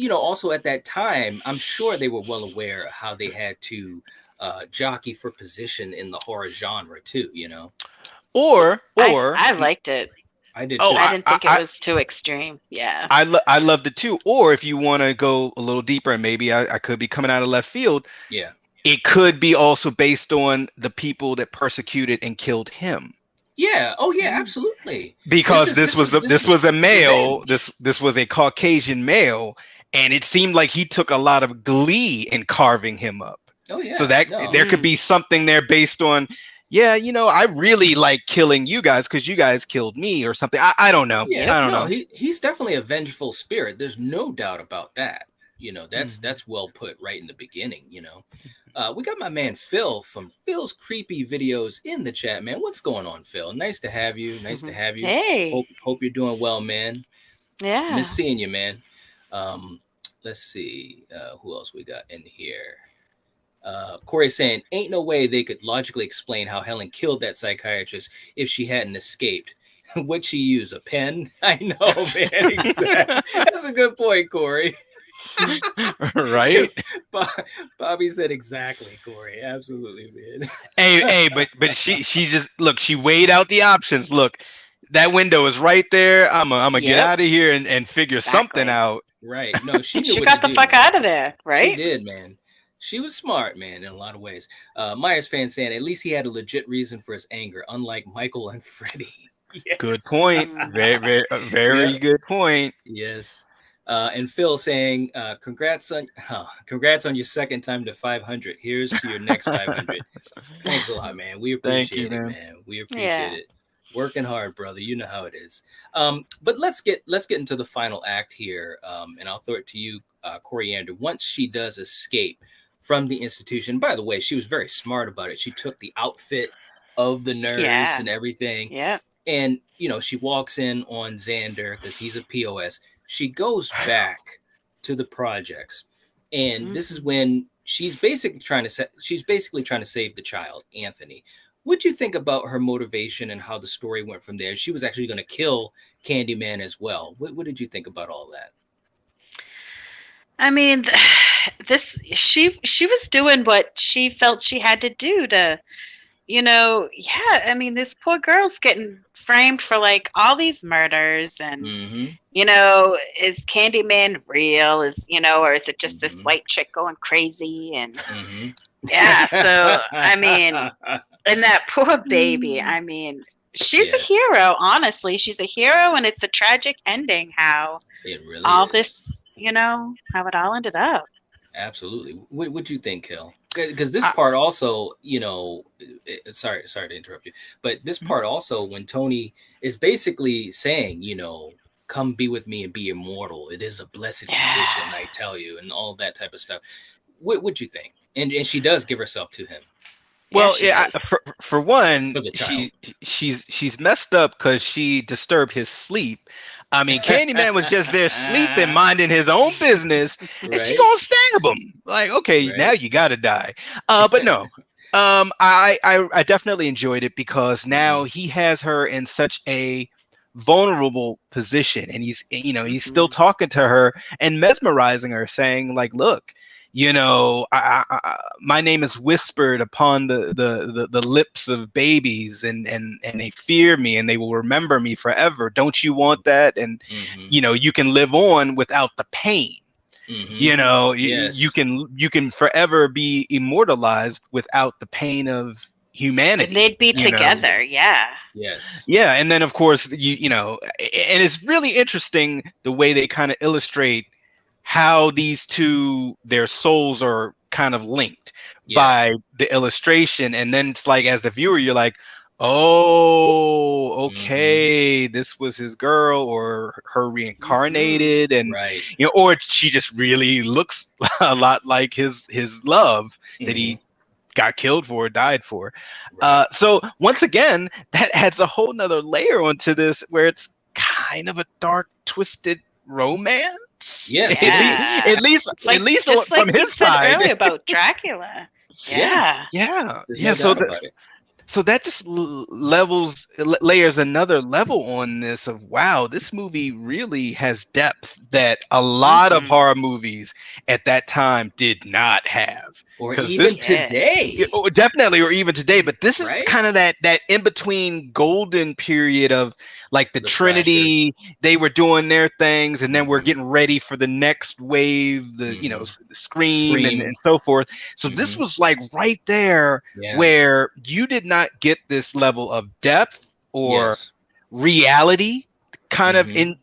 also at that time, I'm sure they were well aware of how they had to jockey for position in the horror genre too. You know, I liked it. I did oh, too. I didn't think it was too extreme. Yeah. I loved it too. Or if you want to go a little deeper, and maybe I could be coming out of left field, Yeah. it could be also based on the people that persecuted and killed him. Yeah. Oh yeah. Absolutely. Because this was a male. Revenge. This was a Caucasian male, and it seemed like he took a lot of glee in carving him up. Oh yeah. So that No. there could be something there based on, yeah, I really like killing you guys because you guys killed me or something. I don't know. Yeah. I don't No. know. He's definitely a vengeful spirit. There's no doubt about that. You know, that's well put right in the beginning. You know, we got my man Phil from Phil's Creepy Videos in the chat, man. What's going on, Phil? Nice to have you. Nice to have you. Hey. Hope you're doing well, man. Yeah. Miss seeing you, man. Let's see who else we got in here. Corey's saying, ain't no way they could logically explain how Helen killed that psychiatrist if she hadn't escaped. Would she use a pen? I know, man. Exactly. That's a good point, Corey. Right? Bobby said exactly, Corey. Absolutely, man. Hey, but she just look. She weighed out the options. Look, that window is right there. I'm gonna get out of here and figure something out. Right? No, she knew She what got to the do, fuck man. out of there, right? She did, man. She was smart, man, in a lot of ways. Myers fan saying at least he had a legit reason for his anger, unlike Michael and Freddie. Yes. Good point. Very good point. Yes. And Phil saying, congrats on your second time to 500. Here's to your next 500. Thanks a lot, man. We appreciate it, man. We appreciate it. Working hard, brother. You know how it is. But let's get into the final act here. And I'll throw it to you, Coriander. Once she does escape from the institution, by the way, she was very smart about it. She took the outfit of the nurse and everything. Yeah. And, she walks in on Xander because he's a POS. She goes back to the projects. And this is when she's basically trying to save the child, Anthony. What do you think about her motivation and how the story went from there? She was actually going to kill Candyman as well. What did you think about all that? I mean, she was doing what she felt she had to do to, I mean, this poor girl's getting framed for like all these murders and, is Candyman real? Or is it just this white chick going crazy? And yeah, so, I mean, and that poor baby, I mean, she's a hero, honestly. She's a hero, and it's a tragic ending how it really all is. this, how it all ended up. Absolutely. What do you think, Kel? Because this part also, sorry to interrupt you, but this part also, when Tony is basically saying, come be with me and be immortal. It is a blessed condition, I tell you, and all that type of stuff. What you think? And she does give herself to him. Well, for one, she's messed up because she disturbed his sleep. I mean, Candyman was just there sleeping, minding his own business, and she gonna stab him. Like, okay, now you gotta die. But no, I definitely enjoyed it because now he has her in such a vulnerable position, and he's still talking to her and mesmerizing her, saying like, look. My name is whispered upon the lips of babies, and they fear me, and they will remember me forever. Don't you want that? And you can live on without the pain. You can forever be immortalized without the pain of humanity. And they'd be together, Yes. Yeah, and then of course and it's really interesting the way they kind of illustrate how these two, their souls are kind of linked by the illustration. And then it's like, as the viewer, you're like, oh, okay, this was his girl or her reincarnated. And, or she just really looks a lot like his love that he got killed for, died for. So once again, that adds a whole nother layer onto this where it's kind of a dark, twisted romance. Yes, at least from his side. Earlier about Dracula. Yeah. So that just layers another level on this of, wow, this movie really has depth that a lot of horror movies at that time did not have. Or because even this Yes. today, definitely, or even today, but this is right? kind of that in between golden period of like the The slashers. Trinity. They were doing their things, and then we're Hmm. getting ready for the next wave, the Hmm. Scream Scream. and so forth. So this Hmm. was like right there Yeah. where you did not get this level of depth or Yes. reality kind of Hmm.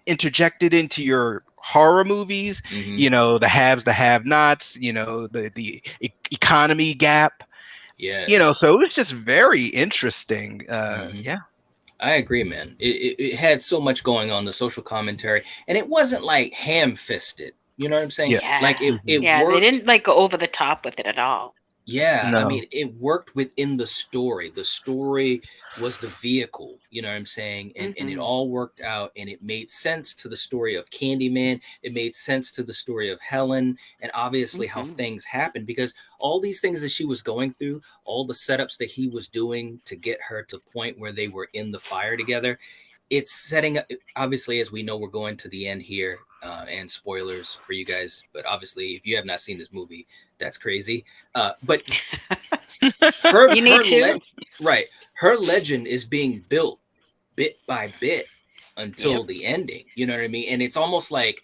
interjected into your horror movies. Hmm. The haves, the have nots, the economy gap. Yes. So it was just very interesting. Hmm. Yeah. I agree, man. It had so much going on, the social commentary, and it wasn't like ham fisted. You know what I'm saying? Yeah. Yeah. Like it Yeah. They worked. didn't like go over the top with it at all. Yeah, I No. mean, it worked within the story. The story was the vehicle, you know what I'm saying? And it Hmm. all worked out and it made sense to the story of Candyman. It made sense to the story of Helen and obviously how Hmm. things happened because all these things that she was going through, all the setups that he was doing to get her to the point where they were in the fire together, it's setting up. Obviously, as we know, we're going to the end here, and spoilers for you guys, but obviously if you have not seen this movie, that's crazy. But her You need her to. le- right, her legend is being built bit by bit Yep. until the ending, you know what I mean? And it's almost like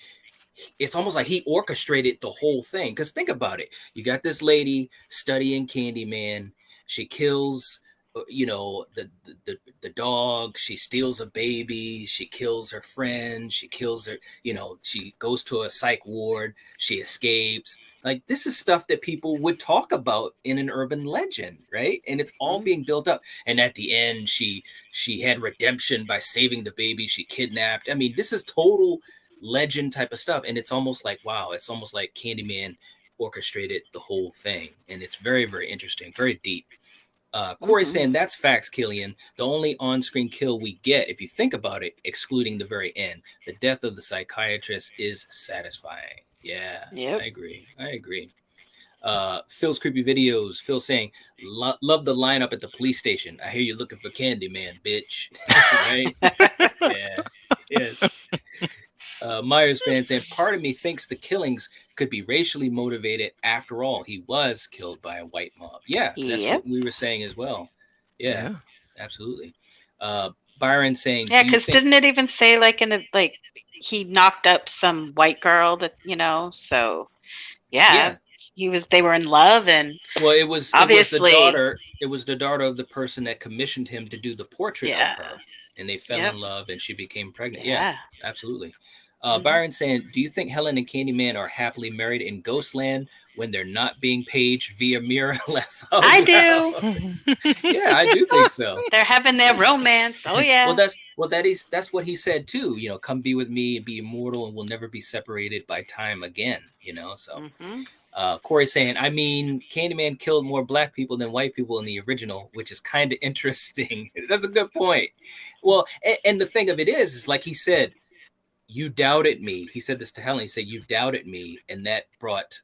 he orchestrated the whole thing. Because think about it, you got this lady studying Candyman, she kills the dog, she steals a baby, she kills her friend, she kills her, she goes to a psych ward, she escapes. Like, this is stuff that people would talk about in an urban legend, right? And it's all Mhm. being built up, and at the end she had redemption by saving the baby she kidnapped. I mean, this is total legend type of stuff, and it's almost like, wow, it's almost like Candyman orchestrated the whole thing, and it's very, very interesting, very deep. Corey Mhm. saying that's facts, Killian. The only on-screen kill we get, if you think about it, excluding the very end, the death of the psychiatrist is satisfying. Yeah, I Yep. agree. I agree. Phil's creepy videos. Phil saying, "Love the lineup at the police station. I hear you're looking for Candyman, bitch." Right? Yeah. Yes. Myers fan saying, "Part of me thinks the killings could be racially motivated. After all, he was killed by a white mob." Yeah, that's Yep. what we were saying as well. Yeah, Yeah. absolutely. Byron saying, Yeah, "Do you because think?" didn't it even say like in the like he knocked up some white girl that so yeah, Yeah. they were in love and Well, it was the obviously daughter. It was the daughter of the person that commissioned him to do the portrait of yeah. her, and they fell Yep. in love, and she became pregnant. Yeah, Yeah. absolutely. Hmm. Byron saying, "Do you think Helen and Candyman are happily married in Ghostland when they're not being paged via mirror?" Laugh out I do. loud. Yeah, I do think so. They're having their romance. Oh Well, yeah. that's what he said too. Come be with me and be immortal, and we'll never be separated by time again. So Hmm. Corey saying, I mean, Candyman killed more black people than white people in the original, which is kind of interesting. That's a good point. Well, and the thing of it is like he said, you doubted me. He said this to Helen. He said, you doubted me, and that brought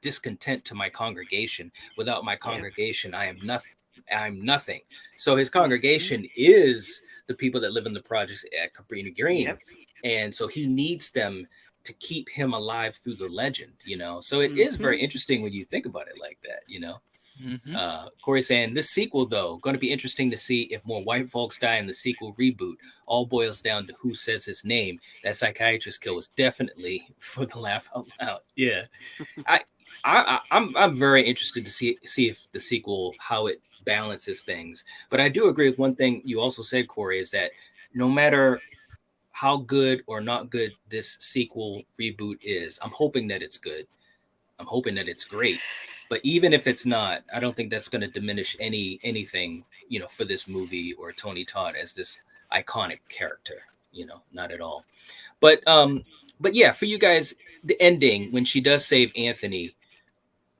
discontent to my congregation. Without my Yep. congregation, I am nothing. I'm nothing. So his Hmm. congregation is the people that live in the projects at Cabrini Green, Yep. and so he needs them to keep him alive through the legend. So it is Hmm. very interesting when you think about it like that. Hmm. Corey saying, this sequel, though, going to be interesting to see if more white folks die in the sequel reboot. All boils down to who says his name. That psychiatrist kill was definitely for the laugh out loud. Yeah, I, I'm very interested to see if the sequel, how it balances things. But I do agree with one thing you also said, Corey, is that no matter how good or not good this sequel reboot is, I'm hoping that it's good. I'm hoping that it's great. But even if it's not, I don't think that's going to diminish anything, for this movie or Tony Todd as this iconic character, not at all. But yeah, for you guys, the ending when she does save Anthony,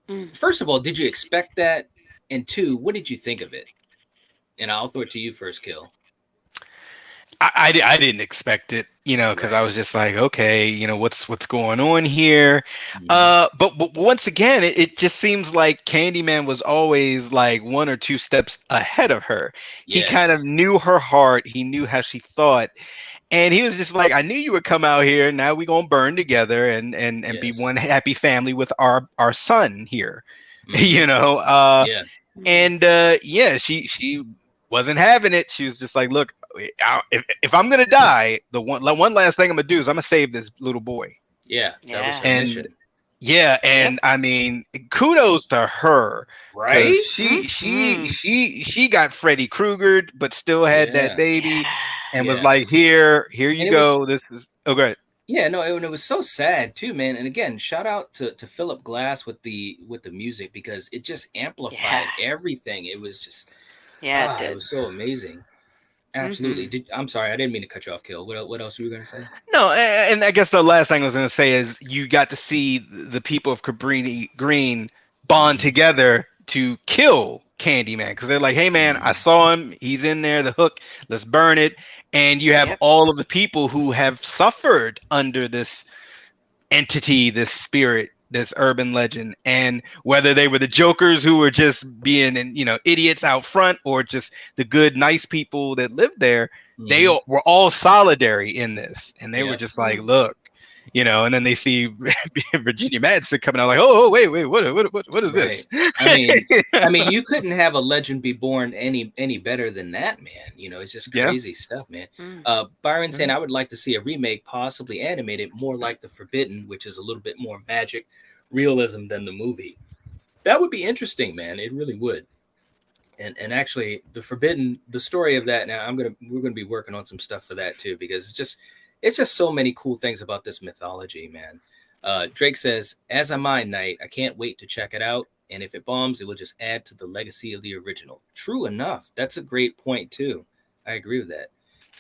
Mm. first of all, did you expect that? And two, what did you think of it? And I'll throw it to you first, Kill. I didn't expect it, because I Right. was just like, okay, what's going on here? Mm-hmm. But once again, it just seems like Candyman was always like one or two steps ahead of her. He kind of Yes. knew her heart. He knew how she thought, And he was just like, I knew you would come out here. Now we gonna burn together and be Yes. one happy family with our son here. Mm-hmm. Yeah. And yeah, she wasn't having it. She was just like, look, if I'm gonna die, the one last thing I'm gonna do is I'm gonna save this little boy. Yeah. That was Yeah. her And mission. yeah, Yep. and I mean, kudos to her because Right? she got Freddy Kruegered, but still had that Yeah. baby, Yeah. and was Yeah. like, here you And it was go. This is okay. Yeah, no, it was so sad too, man. And again, shout out to Philip Glass with the music because it just amplified Yeah. everything. It was just Yeah, it it did. was so amazing. Absolutely. I'm sorry, I didn't mean to cut you off, Kill. What else were you gonna say? No, and I guess the last thing I was going to say is you got to see the people of Cabrini Green bond Mm-hmm. together to kill Candyman because they're like, hey man, I Mm-hmm. saw him, he's in there, the hook, let's burn it. And you have Yep. all of the people who have suffered under this entity, this spirit, this urban legend, and whether they were the jokers who were just being, idiots out front, or just the good, nice people that lived there, they Mm-hmm. were all solidary in this, and they were Yep. just like, look, and then they see Virginia Madsen coming out like, oh, wait, what is Right. this? I mean, you couldn't have a legend be born any better than that, man. It's just Yeah. crazy stuff, man. Mm. Byron saying I would like to see a remake, possibly animated, more like The Forbidden, which is a little bit more magic realism than the movie. That would be interesting, man. It really would. And actually, The Forbidden, the story of that. Now, we're gonna be working on some stuff for that too, because it's just so many cool things about this mythology, man. Drake says, as a Mind Knight, I can't wait to check it out. And if it bombs, it will just add to the legacy of the original. True enough. That's a great point, too. I agree with that.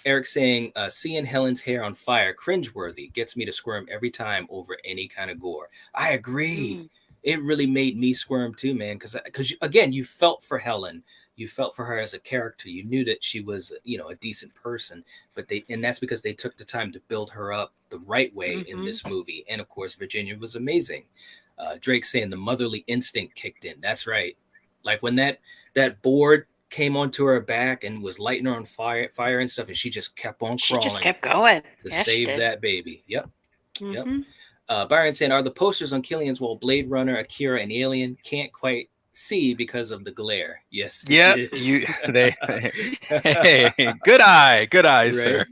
Eric saying, seeing Helen's hair on fire, cringeworthy, gets me to squirm every time over any kind of gore. I agree. Mm. It really made me squirm too, man. Because again, you felt for Helen. You felt for her as a character. You knew that she was, a decent person. And that's because they took the time to build her up the right way in this movie. And of course, Virginia was amazing. Drake saying the motherly instinct kicked in. That's right. Like when that board came onto her back and was lighting her on fire and stuff, and she just kept on She crawling just kept going. to Yeah, she save did. that baby. Yep. Mhm. Byron saying, are the posters on Killian's Wall Blade Runner, Akira, and Alien? Can't quite see because of the glare. Yes, Yeah, it is. hey, good eye, Right, sir.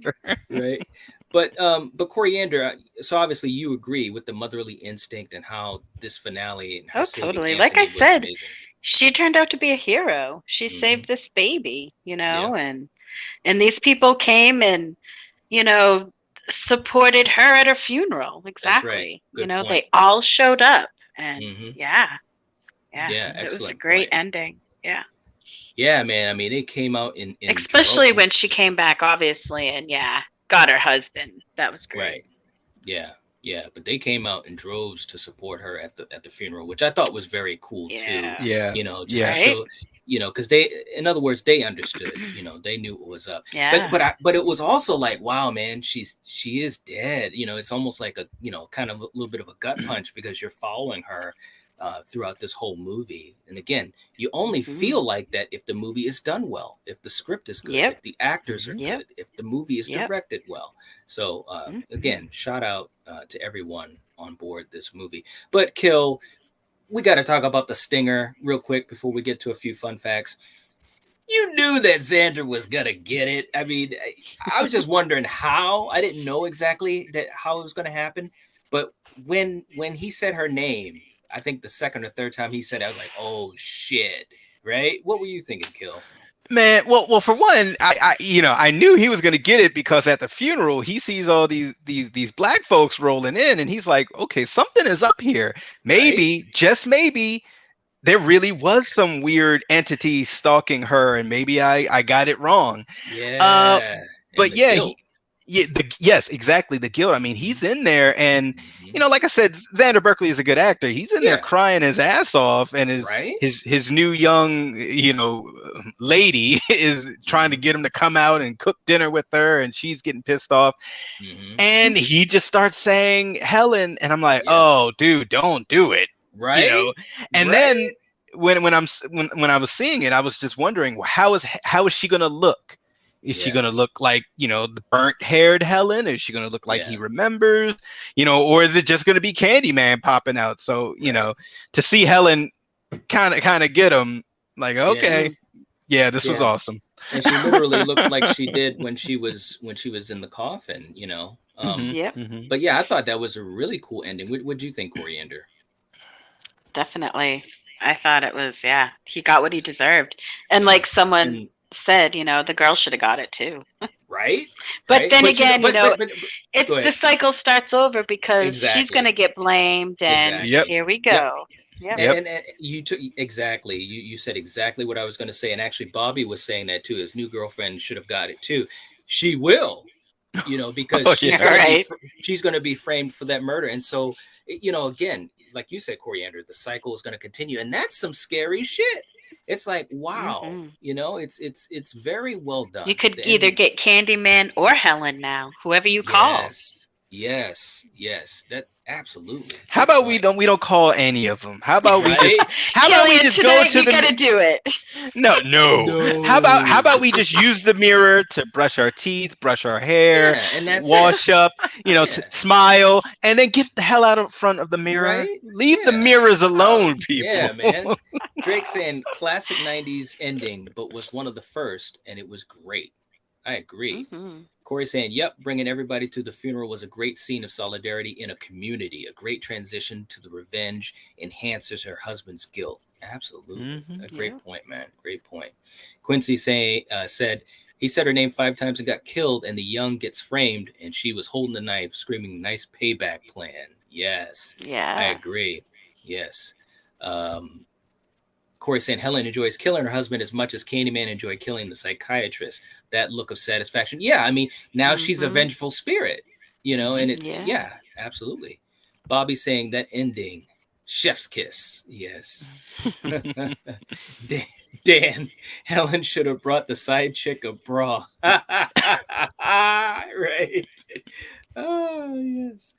right. But Coriander, so obviously you agree with the motherly instinct and how this finale and her Oh, saving totally. Like Anthony I was said, amazing. she turned out to be a hero. She Hmm. saved this baby, Yeah, and these people came and, you know, supported her at her funeral. that's right. Exactly. Good point. They all showed up, and Hmm. yeah, Yeah, it was a excellent great point. ending. Yeah. Yeah, man. I mean, it came out in Especially when droves. she came back, obviously, and got her husband. That was great. Right. Yeah. Yeah. But they came out in droves to support her at the funeral, which I thought was very cool too. Yeah. Yeah, Just to Right? show, because in other words, they understood. They knew what was up. Yeah. But it was also like, wow, man, she is dead. It's almost like a kind of a little bit of a gut punch because you're following her throughout this whole movie. And again, you only feel like that if the movie is done well, if the script is good, Yep. if the actors are Yep. good, if the movie is Yep. directed well. So again, shout out to everyone on board this movie. But Kill, we got to talk about the stinger real quick before we get to a few fun facts. You knew that Xander was gonna get it. I mean, I was just wondering how. I didn't know exactly how it was gonna happen, but when he said her name, I think the second or third time he said it, I was like, oh shit, right? What were you thinking, Kill? man. Well, for one, I knew he was gonna get it because at the funeral he sees all these black folks rolling in, and he's like, okay, something is up here. Maybe, Right? just maybe, there really was some weird entity stalking her, and maybe I got it wrong. Yeah, and But the yeah, guilt. yes, exactly, the guilt. I mean, he's in there, and Mhm. like I said, Xander Berkeley is a good actor. He's in there Yeah, crying his ass off, and right. his new young lady is trying to Mhm. get him to come out and cook dinner with her, and she's getting pissed off, Mhm. and he just starts saying Helen, and I'm like, Yeah, oh, dude, don't do it, right, and right. then when I was seeing it, I was just wondering, well, how is she gonna look? Is she gonna Yes. look like, the burnt-haired Helen? Is she gonna look like he Yeah. remembers? Or is it just gonna be Candyman popping out? So, Right. to see Helen kind of get him, like, Yeah. okay, yeah, this was Yeah. awesome. And she literally looked like she did when she was in the coffin, Hmm. Yep. Hmm. But yeah, I thought that was a really cool ending. What do you think, Coriander? Definitely. I thought it was, yeah, he got what he deserved. And Yeah. like someone And said, the girl should have got it too. right, But right. then But again, go it's the ahead. cycle starts over because she's going Exactly. to get blamed, and Yep. Exactly. here we Yep. go. Yep. Yep. And you took exactly. You said exactly what I was going to say. And actually, Bobby was saying that too. His new girlfriend should have got it too. She will, because Oh All yeah. right. she's going to be framed for that murder. And so, again, like you said, Coriander, the cycle is going to continue, and that's some scary shit. It's like, wow, Hmm. it's very well You done. could The either ending. get Candyman or Helen now, whoever you call. Yes, yes, yes. That absolutely How good about point. we don't call any of them? How about we just Right? how about we Killian, just go tonight to you got the to do it. no. How about No. we just use the mirror to brush our teeth, brush our hair, Yeah, and that's it. wash up, Yeah. smile, and then get the hell out of front of the mirror. Right? Leave the Yeah. mirrors Oh, alone, people. Yeah, man. Drake saying classic 90s ending, but was one of the first, and it was great. I agree. hmm Corey saying, yep, bringing everybody to the funeral was a great scene of solidarity in a community. A great transition to the revenge enhances her husband's guilt. Absolutely. Hmm. A great yeah. point, man. Great point. Quincy said, he said her name 5 times and got killed, and the young gets framed, and she was holding the knife, screaming, nice payback plan. Yes, I Yeah. agree. Yes. Um, Corey saying Helen enjoys killing her husband as much as Candyman enjoyed killing the psychiatrist. That look of satisfaction. Yeah, I mean, now she's a hmm vengeful spirit, and Hmm. it's, Yeah. yeah, absolutely. Bobby saying that ending, chef's kiss. Yes. Dan, Dan, Helen should have brought the side chick a bra. Right. Oh, yes.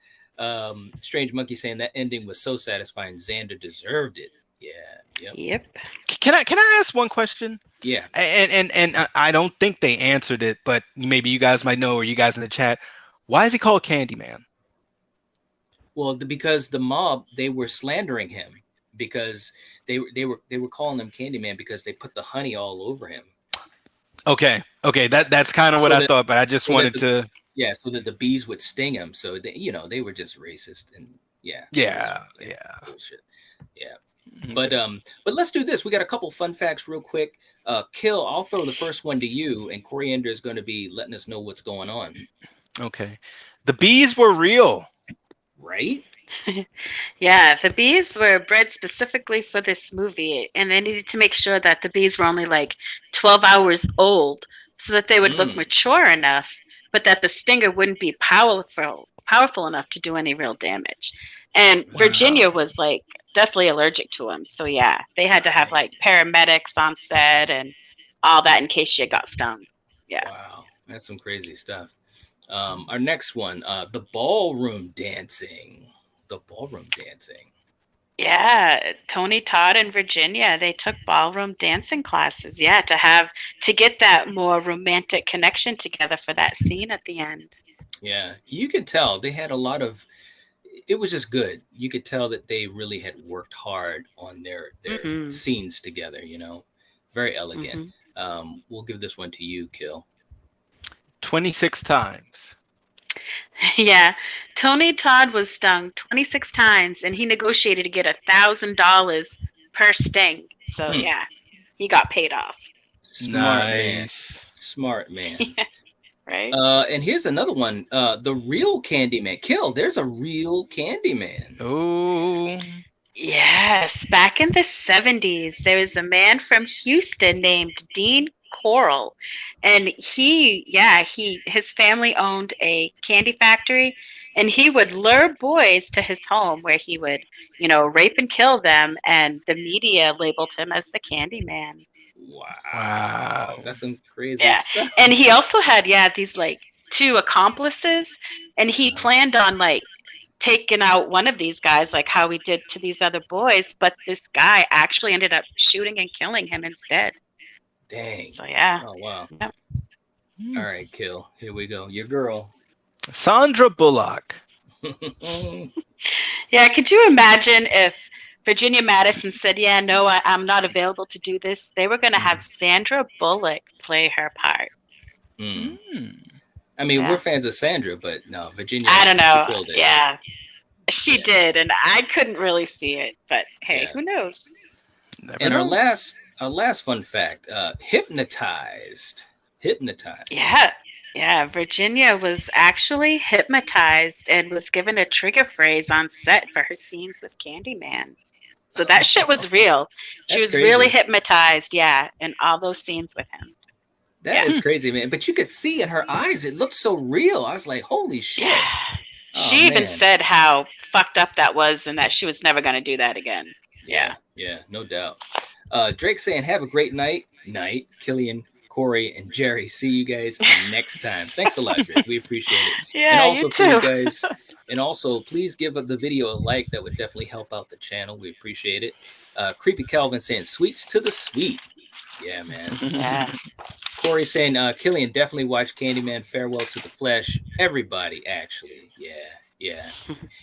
Strange Monkey saying that ending was so satisfying. Xander deserved it. Yeah. Yep. Yep. Can I ask one question? Yeah. And I don't think they answered it, but maybe you guys might know, or you guys in the chat. Why is he called Candyman? Well, because the mob, they were slandering him because they were calling him Candyman because they put the honey all over him. Okay, that's kind of what So I that thought, but I just so that wanted the to. yeah, so that the bees would sting him. So they were just racist, and yeah, it was, Yeah, yeah, yeah. bullshit. Yeah. But Okay. let's do this. We got a couple fun facts real quick. Kill, I'll throw the first one to you, and Coriander is going to be letting us know what's going on. Okay. The bees were real. Right? Yeah, the bees were bred specifically for this movie, and they needed to make sure that the bees were only like 12 hours old so that they would look Mm, mature enough, but that the stinger wouldn't be powerful enough to do any real damage. And Virginia wow. was like deathly allergic to them. So yeah, they had to have Right. like paramedics on set and all that in case she got stung. Yeah. Wow. That's some crazy stuff. Our next one, the ballroom dancing. The ballroom dancing. Yeah, Tony, Todd, and Virginia, they took ballroom dancing classes. Yeah, to get that more romantic connection together for that scene at the end. Yeah, you can tell they had a lot of. It was just good. You could tell that they really had worked hard on their hmm scenes together. Very elegant. hmm We'll give this one to you, Kill. 26 times. Yeah, Tony Todd was stung 26 times, and he negotiated to get $1,000 per sting. So Hmm. yeah, he got paid off. Smart man. Nice. Smart man. Right? And here's another one. The real Candyman. Kill. There's a real Candyman. Oh. Yes, back in the 70s, there was a man from Houston named Dean Coral. And his family owned a candy factory, and he would lure boys to his home where he would, rape and kill them, and the media labeled him as the Candy Man. Wow. Wow. That's some crazy Yeah. stuff. And he also had, these like two accomplices, and he planned on like taken out one of these guys, like how he did to these other boys, but this guy actually ended up shooting and killing him instead. Dang. So yeah. Oh wow. Yep. All right, Kill. Here we go. Your girl. Sandra Bullock. Yeah, could you imagine if Virginia Madison said, "Yeah, no, I'm not available to do this"? They were going to have Sandra Bullock play her part. Mm. Mm. I mean, Yeah. we're fans of Sandra, but no, I Virginia, don't she know. killed it. Yeah, she Yeah. did, and I couldn't really see it. But hey, Yeah. who knows? Never And our know. last fun fact: hypnotized. Hypnotized. Yeah, yeah. Virginia was actually hypnotized and was given a trigger phrase on set for her scenes with Candyman. So that shit was real. She That's was really crazy. hypnotized, yeah, in all those scenes with him. That Yeah. is crazy, man. But you could see in her eyes, it looked so real. I was like, holy shit. Yeah. Oh She even man. said how fucked up that was and that she was never going to do that again. Yeah. Yeah, no doubt. Drake saying, have a great night. Night. Killian, Corey, and Jerry. See you guys next time. Thanks a lot, Drake. We appreciate it. And Yeah, you also for you too. guys, and also please give the video a like. That would definitely help out the channel. We appreciate it. Creepy Calvin saying, sweets to the sweet. Yeah, man. Yeah. Corey saying, Killian, definitely watch Candyman Farewell to the Flesh. Everybody, actually. Yeah.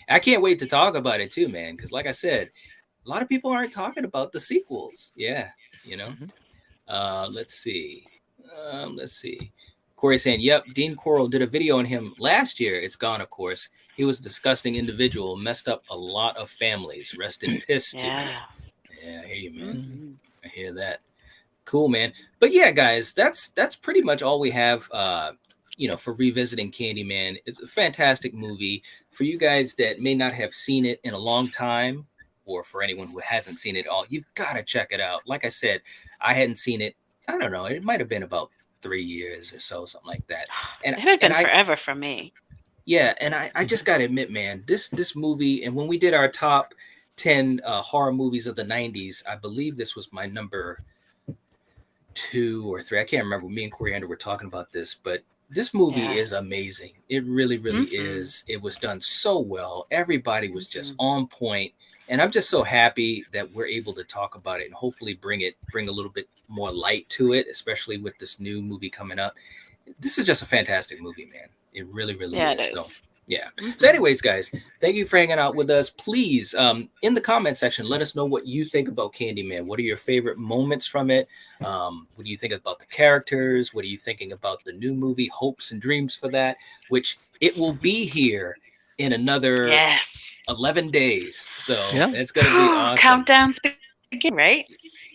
I can't wait to talk about it too, man. Because like I said, a lot of people aren't talking about the sequels. Yeah, you know. Let's see. Let's see. Corey saying, yep, Dean Coral did a video on him last year. It's gone, of course. He was a disgusting individual, messed up a lot of families. Rest in piss to him. Yeah. Yeah, I hear you, man. Mm-hmm. I hear that. Cool, man. But yeah, guys, that's pretty much all we have. For revisiting Candyman. It's a fantastic movie for you guys that may not have seen it in a long time, or for anyone who hasn't seen it all. You've got to check it out. Like I said, I hadn't seen it. I don't know. It might have been about 3 years or so, something like that. And It had and been I forever for me. yeah, and I just got to admit, man, this movie. And when we did our top 10 horror movies of the '90s, I believe this was my number 2 or 3. I can't remember. Me and Coriander were talking about this, but this movie Yeah. is amazing. It really, really is. It was done so well. Everybody was just on point, and I'm just so happy that we're able to talk about it and hopefully bring a little bit more light to it, especially with this new movie coming up. This is just a fantastic movie, man. It really, really Yeah, is. it is. So yeah. So anyways, guys, thank you for hanging out with us. Please, in the comment section, let us know what you think about Candyman. What are your favorite moments from it? What do you think about the characters? What are you thinking about the new movie? Hopes and dreams for that, which it will be here in another Yes. 11 days. So Yeah. it's going to be awesome. Countdown's begin, right?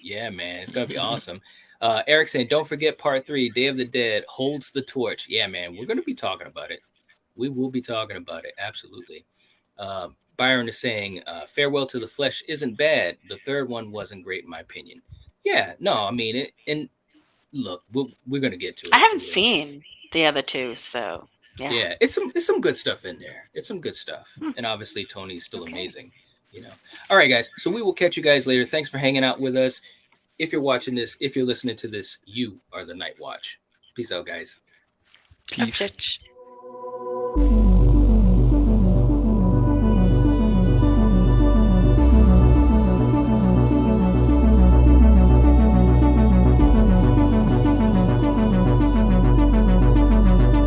Yeah, man, it's going to be awesome. Eric saying, don't forget part 3, Day of the Dead holds the torch. Yeah, man, we're going to be talking about it. We will be talking about it. Absolutely. Byron is saying, Farewell to the Flesh isn't bad. The third one wasn't great, in my opinion. Yeah, no, I mean, it, and look, we're going to get to it. I haven't seen the other two, so yeah. Yeah, it's some good stuff in there. It's some good stuff. And obviously, Tony's still amazing. All right, guys. So we will catch you guys later. Thanks for hanging out with us. If you're watching this, if you're listening to this, you are the Night Watch. Peace out, guys. Peace.